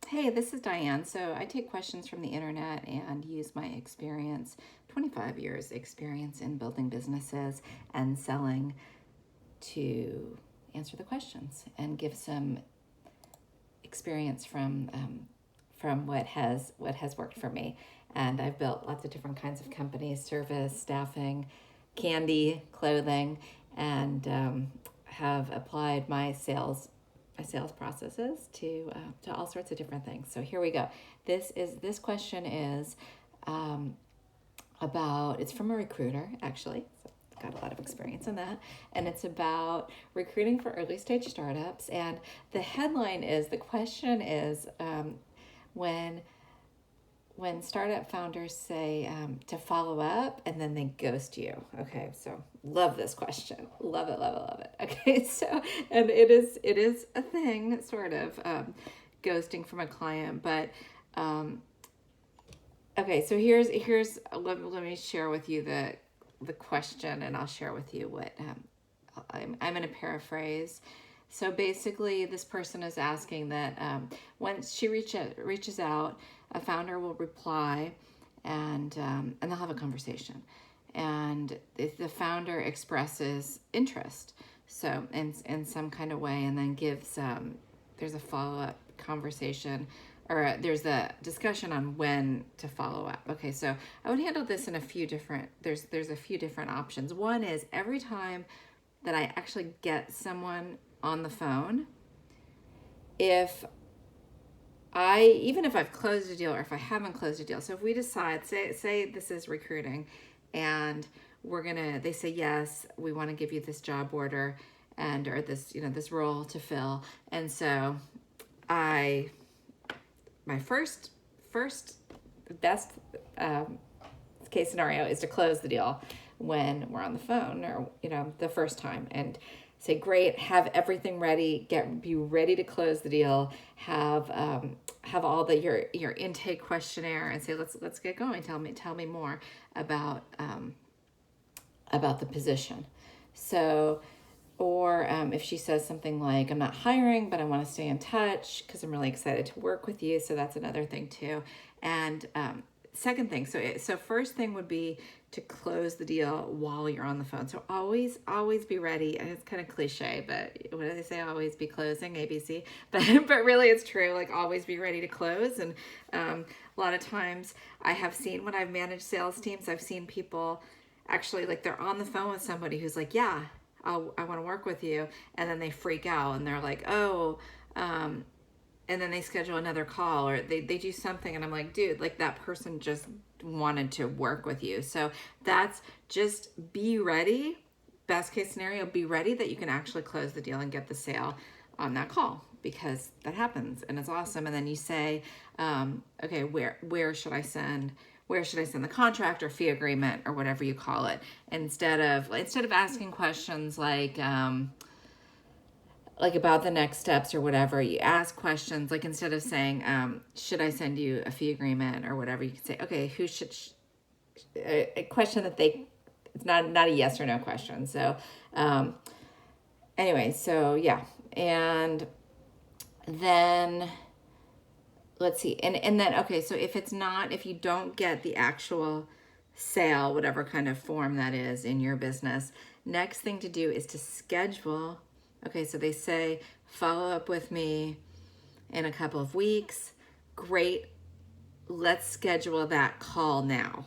Hey, this is Diane. So I take questions from the internet and use my experience, 25 years experience in building businesses and selling, to answer the questions and give some experience from what has worked for me. And I've built lots of different kinds of companies: service, staffing, candy, clothing, and have applied my sales processes to all sorts of different things. So here we go. This question is about, it's from a recruiter actually. So got a lot of experience in that, and it's about recruiting for early stage startups. And the headline is, the question is, when startup founders say to follow up and then they ghost you. Okay, so love this question. Love it, love it, love it. Okay, so, and it is a thing, sort of, ghosting from a client. But okay, so let me share with you the question, and I'll share with you what I'm going to paraphrase. So basically, this person is asking that when she reaches out, a founder will reply, and they'll have a conversation. And if the founder expresses interest, so in some kind of way, and then gives there's a follow-up conversation, or there's a discussion on when to follow up. Okay, so I would handle this in a few different, there's a few different options. One is, every time that I actually get someone on the phone, even if I've closed a deal or if I haven't closed a deal. So if we decide, say this is recruiting, and they say, yes, we want to give you this job order or this, this role to fill. And so my first best case scenario is to close the deal when we're on the phone, or the first time, and say, great, have everything ready, be ready to close the deal, have all your intake questionnaire, and say, let's get going. Tell me more about the position. So, or if she says something like, I'm not hiring, but I want to stay in touch because I'm really excited to work with you. So that's another thing too. And second thing, so first thing would be to close the deal while you're on the phone. So always be ready. And it's kind of cliche, but what do they say? Always be closing, ABC. But really it's true. Like, always be ready to close. And a lot of times I have seen, when I've managed sales teams, I've seen people actually, like, they're on the phone with somebody who's like, yeah, I want to work with you. And then they freak out and they're like, oh, and then they schedule another call, or they do something, and I'm like, dude, like, that person just wanted to work with you. So that's, just be ready. Best case scenario, be ready that you can actually close the deal and get the sale on that call, because that happens and it's awesome. And then you say, okay, where should I send the contract or fee agreement or whatever you call it, instead of asking questions like about the next steps or whatever. You ask questions like, instead of saying, should I send you a fee agreement or whatever, you can say, okay, who should, a question that it's not a yes or no question. So anyway, so yeah. And then let's see. And then, okay, so if you don't get the actual sale, whatever kind of form that is in your business, next thing to do is to schedule. Okay, so they say, follow up with me in a couple of weeks. Great. Let's schedule that call now.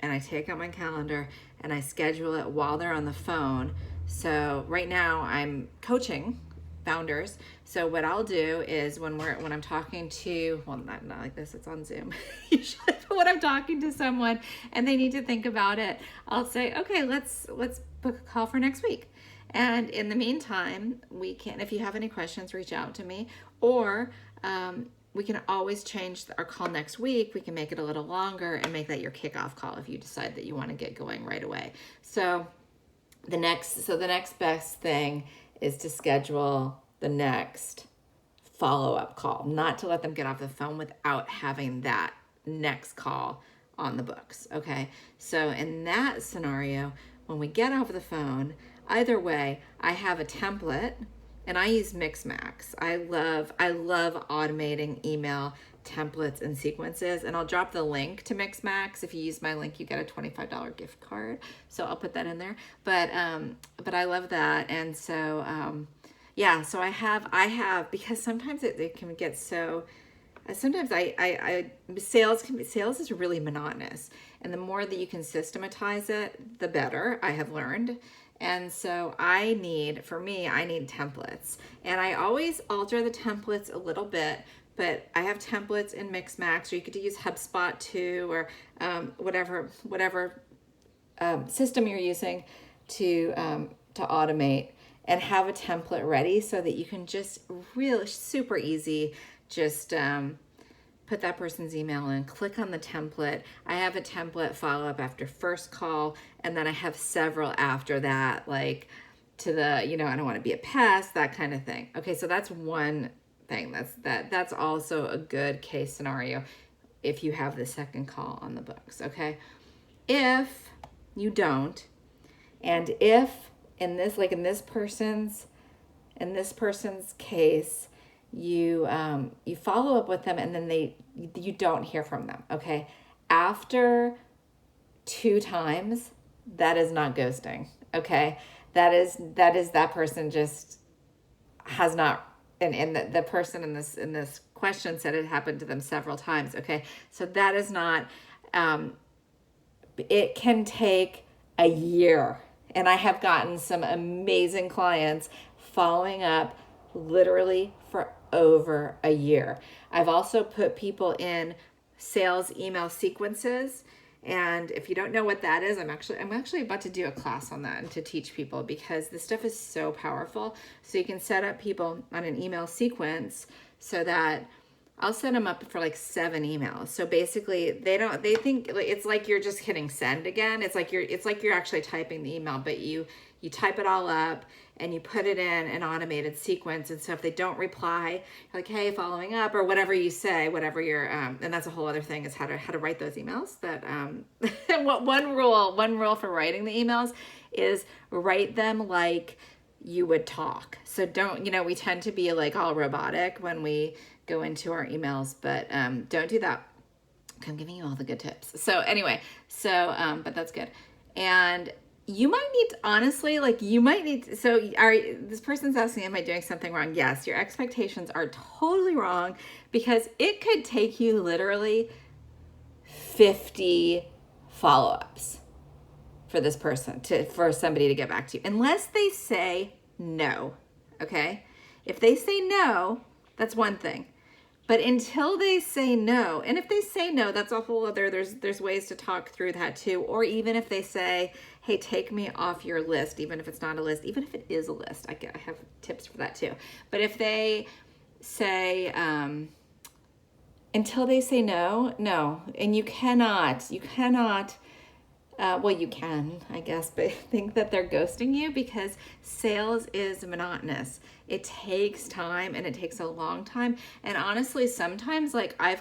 And I take out my calendar and I schedule it while they're on the phone. So right now I'm coaching founders. So what I'll do is when I'm talking to, well, not like this, it's on Zoom usually, but when I'm talking to someone and they need to think about it, I'll say, okay, let's book a call for next week. And in the meantime, we can, if you have any questions, reach out to me, or we can always change our call next week. We can make it a little longer and make that your kickoff call if you decide that you want to get going right away. So the next best thing is to schedule the next follow-up call, not to let them get off the phone without having that next call on the books. Okay. So in that scenario, when we get off the phone, either way, I have a template and I use Mixmax. I love automating email templates and sequences, and I'll drop the link to Mixmax. If you use my link, you get a $25 gift card, so I'll put that in there. But I love that. And so so I have because sometimes it can get so sometimes sales is really monotonous, and the more that you can systematize it, the better, I have learned. And so I need templates, and I always alter the templates a little bit, but I have templates in Mixmax, or you could use HubSpot too, or whatever system you're using to automate, and have a template ready so that you can just really super easy just put that person's email in, click on the template. I have a template follow up after first call, and then I have several after that, like to the, I don't want to be a pest, that kind of thing. Okay, so that's one thing. That's also a good case scenario if you have the second call on the books. Okay, if you don't, and if in this person's case, you follow up with them and then you don't hear from them. Okay, after 2 times, that is not ghosting. Okay, that is that person just has not. And the person in this question said it happened to them several times. Okay, so that is not. It can take a year, and I have gotten some amazing clients following up literally for over a year. I've also put people in sales email sequences, and if you don't know what that is, I'm actually about to do a class on that and to teach people, because this stuff is so powerful. So you can set up people on an email sequence so that I'll set them up for like 7 emails. So basically they think it's like you're just hitting send again. It's like you're actually typing the email, but you type it all up and you put it in an automated sequence. And so if they don't reply, you're like, hey, following up, or whatever you say, whatever you're, and that's a whole other thing, is how to write those emails. That one rule for writing the emails is write them like you would talk. So don't, we tend to be like all robotic when we go into our emails, but don't do that. I'm giving you all the good tips. So anyway, but that's good. And you might need to, honestly, this person's asking, am I doing something wrong? Yes, your expectations are totally wrong, because it could take you literally 50 follow-ups for this person for somebody to get back to you, unless they say no. Okay, if they say no, that's one thing. But until they say no, and if they say no, that's a whole other, there's ways to talk through that too. Or even if they say, hey, take me off your list, even if it's not a list, even if it is a list, I have tips for that too. But if they say, until they say no, and you cannot, well, you can, I guess, but think that they're ghosting you, because sales is monotonous. It takes time, and it takes a long time. And honestly, sometimes, like I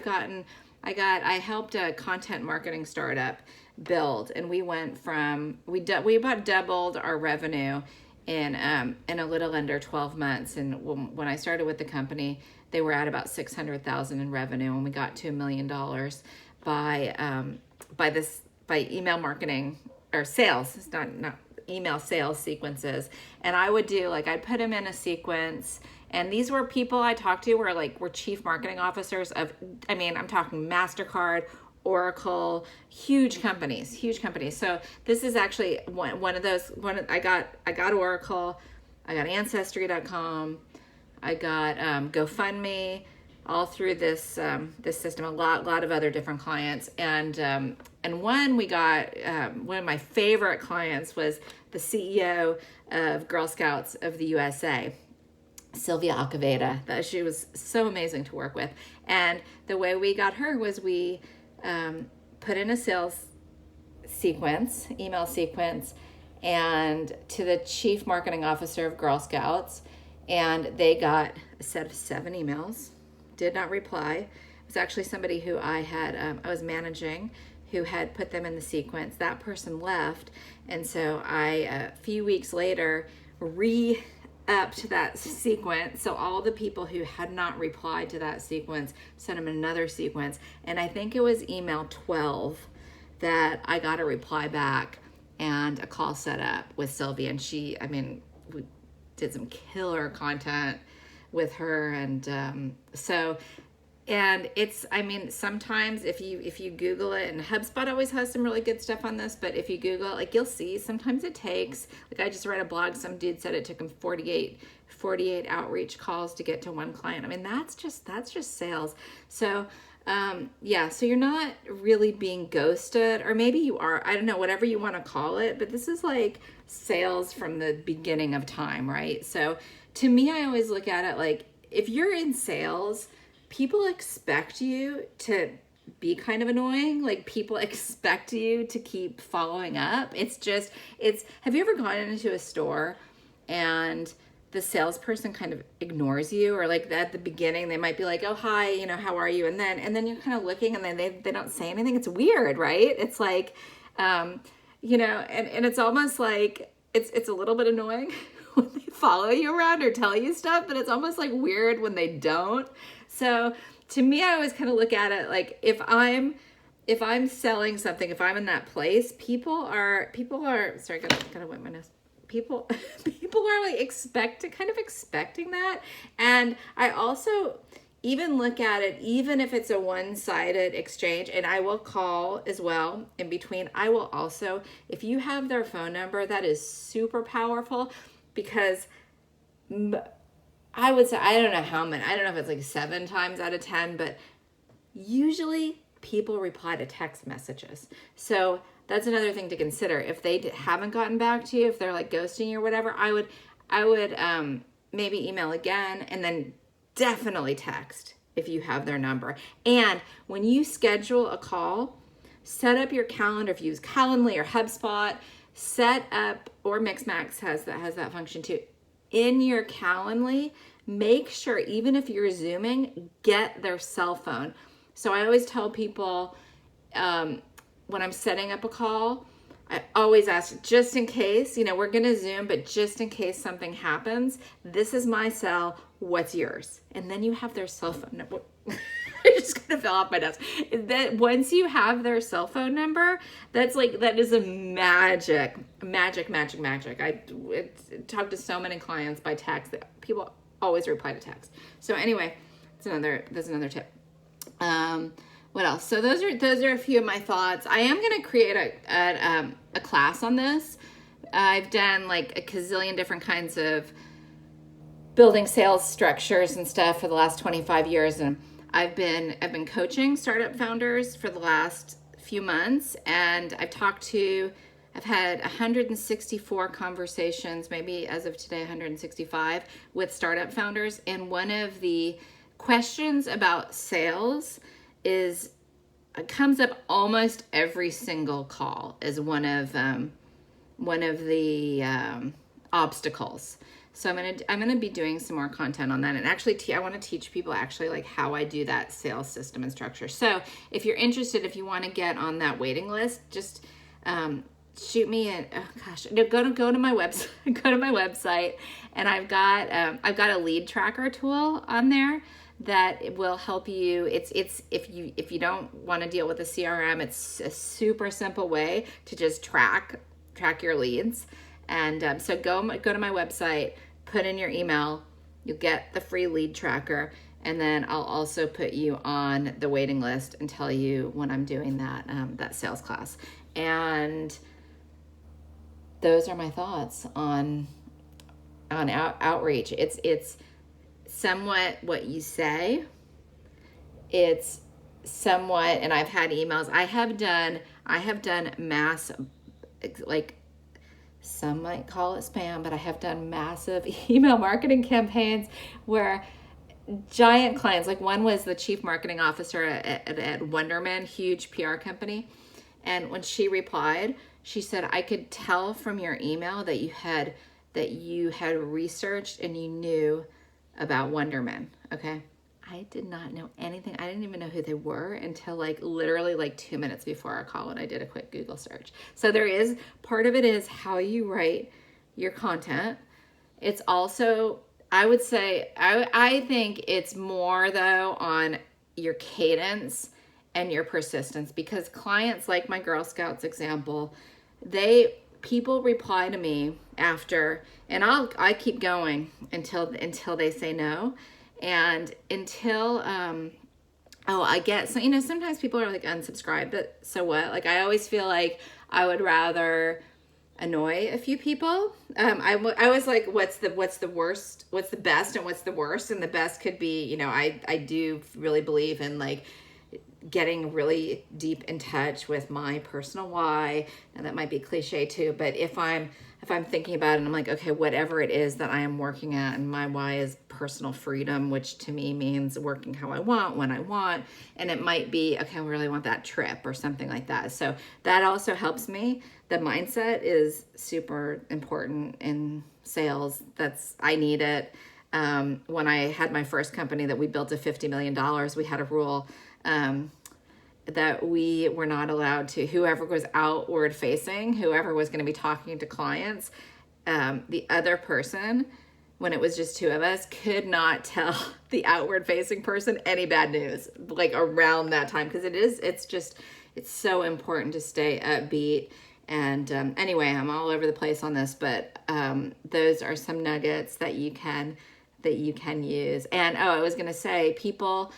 helped a content marketing startup build, and we went from, we about doubled our revenue in a little under 12 months. And when I started with the company, they were at about 600,000 in revenue, and we got to $1 million by email marketing or sales. It's not email sales sequences. And I would do, like, I'd put them in a sequence, and these were people I talked to were chief marketing officers of, I'm talking MasterCard, Oracle, huge companies. So this is actually one of those. I got Oracle, I got Ancestry.com, I got GoFundMe, all through this system. A lot of other different clients, and one we got, one of my favorite clients was the CEO of Girl Scouts of the USA, Sylvia Acaveda. She was so amazing to work with. And the way we got her was we put in a sales sequence, email sequence, and to the chief marketing officer of Girl Scouts, and they got a set of 7 emails, did not reply. It was actually somebody who I was managing, who had put them in the sequence. That person left, and so I, a few weeks later, up to that sequence. So all the people who had not replied to that sequence, sent them another sequence. And I think it was email 12 that I got a reply back and a call set up with Sylvia. And she, I mean, we did some killer content with her. And and it's, I mean, sometimes if you Google it, and HubSpot always has some really good stuff on this, but if you Google it, like, you'll see sometimes it takes, like, I just read a blog, some dude said it took him 48 outreach calls to get to one client. I mean, that's just sales. So so you're not really being ghosted, or maybe you are, I don't know, whatever you want to call it, but this is like sales from the beginning of time, right? So to me, I always look at it like, if you're in sales, people expect you to be kind of annoying. Like, people expect you to keep following up. Have you ever gone into a store and the salesperson kind of ignores you, or like at the beginning, they might be like, oh, hi, you know, how are you? And then you're kind of looking and then they don't say anything. It's weird, right? It's like, you know, and it's almost like, it's a little bit annoying when they follow you around or tell you stuff, but it's almost like weird when they don't. So to me, I always kind of look at it like, if I'm selling something, if I'm in that place, people are sorry, gotta wipe my nose. People are like expecting that. And I also even look at it, even if it's a one-sided exchange, and I will call as well in between. I will also, if you have their phone number, that is super powerful, because I would say, I don't know how many, I don't know if it's like 7 times out of 10, but usually people reply to text messages. So that's another thing to consider. If they haven't gotten back to you, if they're like ghosting you or whatever, I would maybe email again, and then definitely text if you have their number. And when you schedule a call, set up your calendar. If you use Calendly or HubSpot, set up, or Mixmax has that function too. In your Calendly, make sure, even if you're Zooming, get their cell phone. So I always tell people, when I'm setting up a call, I always ask, just in case, you know, we're going to Zoom, but just in case something happens, this is my cell, what's yours? And then you have their cell phone number. I'm just going to fill off my desk. That once you have their cell phone number, that is a magic. I talked to so many clients by text that people always reply to text. So anyway, that's another tip. What else? So those are a few of my thoughts. I am going to create a class on this. I've done like a gazillion different kinds of building sales structures and stuff for the last 25 years, and I've been coaching startup founders for the last few months, and I've had 164 conversations, maybe as of today 165, with startup founders, and one of the questions about sales comes up almost every single call as one of the obstacles. So I'm gonna be doing some more content on that, and actually I want to teach people actually like how I do that sales system and structure. So if you're interested, if you want to get on that waiting list, just shoot me go to my website. Go to my website, and I've got a lead tracker tool on there that will help you. It's if you don't want to deal with a CRM, it's a super simple way to just track your leads. And so go to my website, put in your email, you'll get the free lead tracker, and then I'll also put you on the waiting list and tell you when I'm doing that sales class. And those are my thoughts on outreach. It's somewhat what you say. It's somewhat, and I've had emails. I have done mass, like, some might call it spam, but I have done massive email marketing campaigns where giant clients, like one was the chief marketing officer at Wonderman, huge PR company. And when she replied, she said, I could tell from your email that you had researched and you knew about Wonderman. Okay. I did not know anything. I didn't even know who they were until literally 2 minutes before our call, and I did a quick Google search. So part of it is how you write your content, it's also, I would say, I think it's more though on your cadence and your persistence, because clients, like my Girl Scouts example, people reply to me after, and I keep going until they say no, and until I get, so sometimes people are like unsubscribe, but so what? Like, I always feel like I would rather annoy a few people. I was like, what's the worst, what's the best, and what's the worst? And the best could be, I do really believe in like getting really deep in touch with my personal why, and that might be cliche too, but if I'm thinking about it and I'm like, okay, whatever it is that I am working at, and my why is personal freedom, which to me means working how I want, when I want, and it might be, okay, I really want that trip or something like that. So that also helps me. The mindset is super important in sales. I need it. When I had my first company that we built to $50 million, we had a rule that we were not allowed to, whoever was outward facing, whoever was going to be talking to clients, the other person, when it was just two of us, could not tell the outward facing person any bad news, like around that time. Because it's so important to stay upbeat. And anyway, I'm all over the place on this, but those are some nuggets that you can use. And I was going to say, people,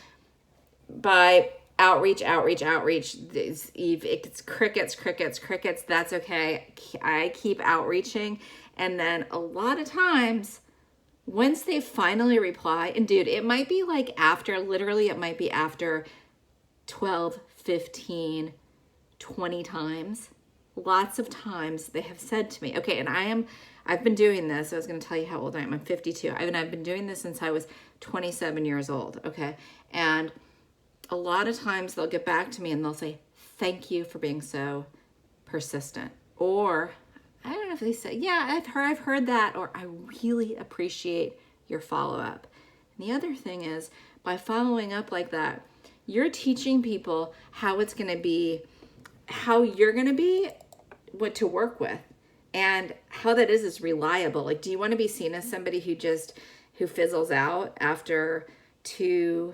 by outreach, it's crickets, that's okay. I keep outreaching, and then a lot of times once they finally reply, and dude, it might be like after 12, 15, 20 times, lots of times they have said to me, okay, and I've been doing this. I was going to tell you how old I am. I'm 52. I've been doing this since I was 27 years old. Okay. And a lot of times they'll get back to me and they'll say, thank you for being so persistent. Or I don't know if they say, yeah, I've heard that, or I really appreciate your follow-up. And the other thing is, by following up like that, you're teaching people how you're going to be, what to work with, and how that is reliable. Like, do you want to be seen as somebody who fizzles out after 2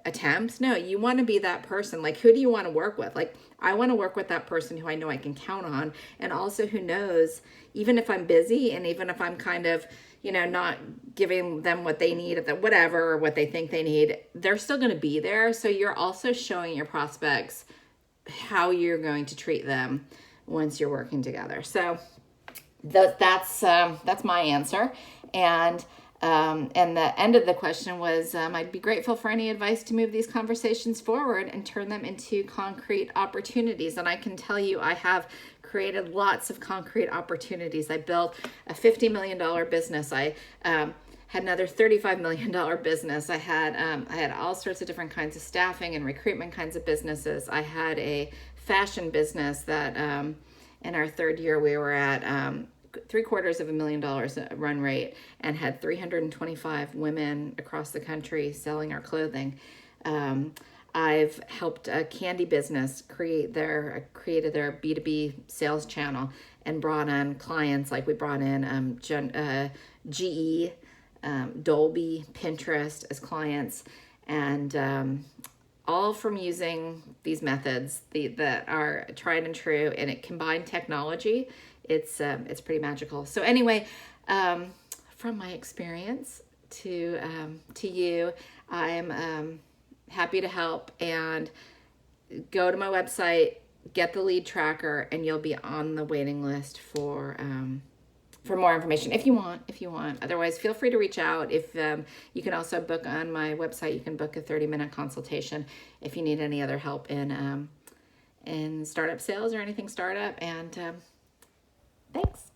attempts? No, you want to be that person. Like, who do you want to work with? Like, I want to work with that person who I know I can count on, and also who knows, even if I'm busy and even if I'm kind of, not giving them what they need, whatever, or what they think they need, they're still going to be there. So you're also showing your prospects how you're going to treat them once you're working together. So that's my answer. And the end of the question was, I'd be grateful for any advice to move these conversations forward and turn them into concrete opportunities. And I can tell you, I have created lots of concrete opportunities. I built a $50 million business. I had another $35 million business. I had all sorts of different kinds of staffing and recruitment kinds of businesses. I had a fashion business that in our third year we were at $750,000 run rate, and had 325 women across the country selling our clothing. I've helped a candy business created their B2B sales channel and brought in clients. Like, we brought in GE, Dolby, Pinterest as clients, and all from using these methods that are tried and true, and it combined technology. It's pretty magical. So anyway, from my experience to you, I'm happy to help, and go to my website, get the lead tracker, and you'll be on the waiting list for more information if you want. Otherwise, feel free to reach out. If you can also book on my website, you can book a 30-minute consultation if you need any other help in startup sales or anything startup. And thanks.